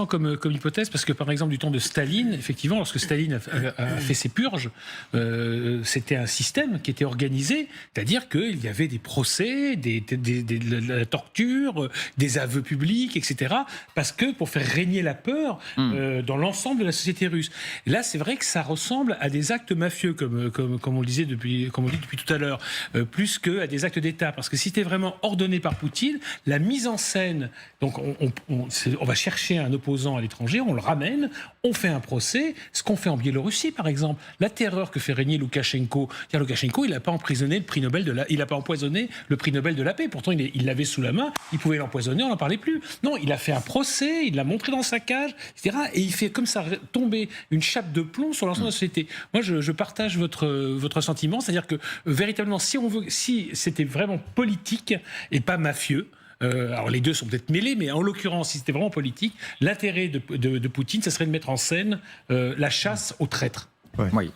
comme hypothèse, parce que par exemple du temps de Staline, effectivement, lorsque Staline a fait ses purges, c'était un système qui était organisé, c'est-à-dire qu'il y avait des procès, de la torture, des aveux publics, etc. Parce que pour faire régner la peur dans l'ensemble de la société russe. Et là, c'est vrai que ça ressemble à des actes mafieux, comme on le disait depuis tout à l'heure, plus qu'à des actes d'État. Parce que si c'était vraiment ordonné par Poutine, la mise en scène, donc on va chercher un opposant à l'étranger, on le ramène, on fait un procès, ce qu'on fait en Biélorussie par exemple, la terreur que fait régner Loukachenko. Loukachenko, il n'a pas empoisonné le prix Nobel de la paix. Pourtant, il l'avait sous la main, il pouvait l'empoisonner, on n'en parlait plus. Non, il a fait un procès, il l'a montré dans sa cage, etc. Et il fait comme ça tomber une chape de plomb sur l'ensemble de la société. Moi, je partage votre sentiment, c'est-à-dire que véritablement, si c'était vraiment politique et pas mafieux. Alors les deux sont peut-être mêlés, mais en l'occurrence, si c'était vraiment politique, l'intérêt de Poutine, ce serait de mettre en scène la chasse aux traîtres. Ouais. Oui.